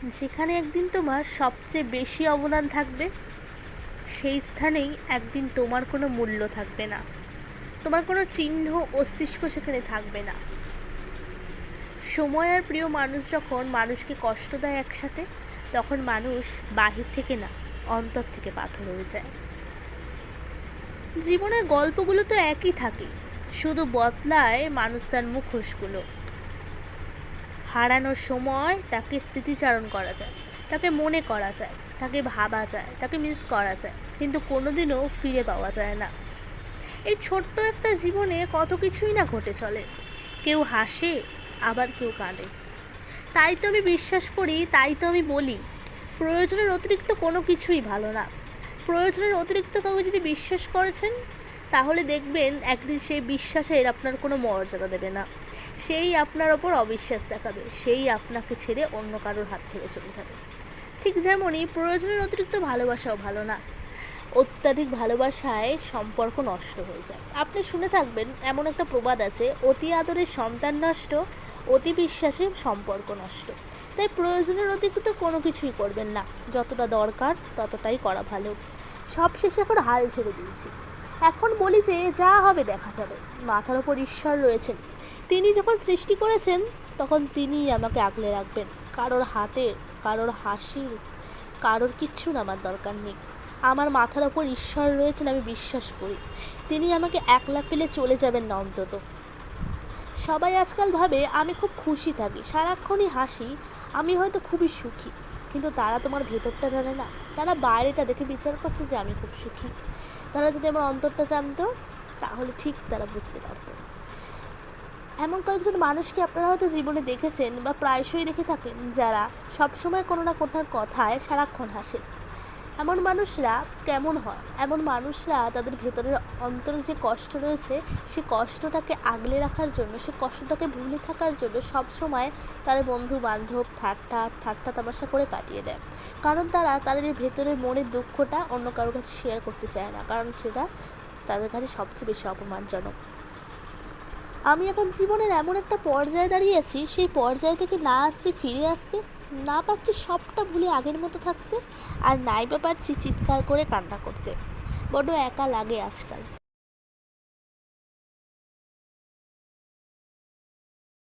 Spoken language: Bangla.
যেখানে একদিন তোমার সবচেয়ে বেশি অবদান থাকবে, সেই স্থানেই একদিন তোমার কোনো মূল্য থাকবে না, তোমার কোনো চিহ্ন অস্তিত্ব সেখানে থাকবে না। সময় আর প্রিয় মানুষ যখন মানুষকে কষ্ট দেয় একসাথে, তখন মানুষ বাহির থেকে না, অন্তর থেকে পাথর হয়ে যায়। জীবনের গল্পগুলো তো একই থাকে, শুধু বদলায় মানুষ তার মুখোশগুলো। হারানোর সময় তাকে স্মৃতিচারণ করা যায়, তাকে মনে করা যায়, তাকে ভাবা যায়, তাকে মিস করা যায়, কিন্তু কোনোদিনও ফিরে পাওয়া যায় না। এই ছোট্ট একটা জীবনে কত কিছুই না ঘটে চলে, কেউ হাসে আবার কেউ কাঁদে। তাই তো আমি বিশ্বাস করি, তাই তো আমি বলি, প্রয়োজনের অতিরিক্ত কোনো কিছুই ভালো না। প্রয়োজনের অতিরিক্ত কাউকে যদি বিশ্বাস করেছেন, তাহলে দেখবেন একদিন সেই বিশ্বাসের আপনার কোনো মর্যাদা দেবে না, সেই আপনার ওপর অবিশ্বাস দেখাবে, সেই আপনাকে ছেড়ে অন্য কারোর হাত ধরে চলে যাবে। ঠিক যেমনই প্রয়োজনের অতিরিক্ত ভালোবাসাও ভালো না, অত্যাধিক ভালোবাসায় সম্পর্ক নষ্ট হয়ে যায়। আপনি শুনে থাকবেন, এমন একটা প্রবাদ আছে, অতি আদরের সন্তান নষ্ট, অতি বিশ্বাসে সম্পর্ক নষ্ট। তাই প্রয়োজনের অতিরিক্ত কোনো কিছুই করবেন না, যতটা দরকার ততটাই করা ভালো। সব শেষে এখন হাল ছেড়ে দিয়েছি, এখন বলি যে যা হবে দেখা যাবে। মাথার ওপর ঈশ্বর রয়েছেন, তিনি যখন সৃষ্টি করেছেন তখন তিনিই আমাকে আগলে রাখবেন। কারোর হাতের, কারোর হাসির, কারোর কিচ্ছু আমার দরকার নেই। আমার মাথার ওপর ঈশ্বর রয়েছেন, আমি বিশ্বাস করি তিনি আমাকে একলা ফেলে চলে যাবেন না অন্তত। সবাই আজকাল ভাবে আমি খুব খুশি থাকি, সারাক্ষণই হাসি, আমি হয়তো খুবই সুখী, কিন্তু তারা তোমার ভেতরটা জানে না। তারা বাইরেটা দেখে বিচার করছে যে আমি খুব সুখী। তারা যদি আমার অন্তরটা জানতো, তাহলে ঠিক তারা বুঝতে পারতো। এমন কয়েকজন মানুষকে আপনারা হয়তো জীবনে দেখেছেন বা প্রায়শই দেখে থাকেন, যারা সবসময় কোনো না কোনো কথায় সারাক্ষণ হাসে। এমন মানুষরা কেমন হয়? এমন মানুষরা তাদের ভেতরের অন্তরে যে কষ্ট রয়েছে, সে কষ্টটাকে আগলে রাখার জন্য, সে কষ্টটাকে ভুলে থাকার জন্য সবসময় তারা বন্ধু বান্ধব ঠাট্টা তামাশা করে কাটিয়ে দেয়। কারণ তারা তাদের ভেতরের মনের দুঃখটা অন্য কারোর কাছে শেয়ার করতে চায় না, কারণ সেটা তাদের কাছে সবচেয়ে বেশি অপমানজনক। আমি এখন জীবনের এমন একটা পর্যায়ে দাঁড়িয়েছি, সেই পর্যায় থেকে না আসছি ফিরে আসতে, না পারছি সবটা ভুলে আগের মতো থাকতে, আর নাই বা পারছি চিৎকার করে কান্না করতে। বড্ড একা লাগে আজকাল।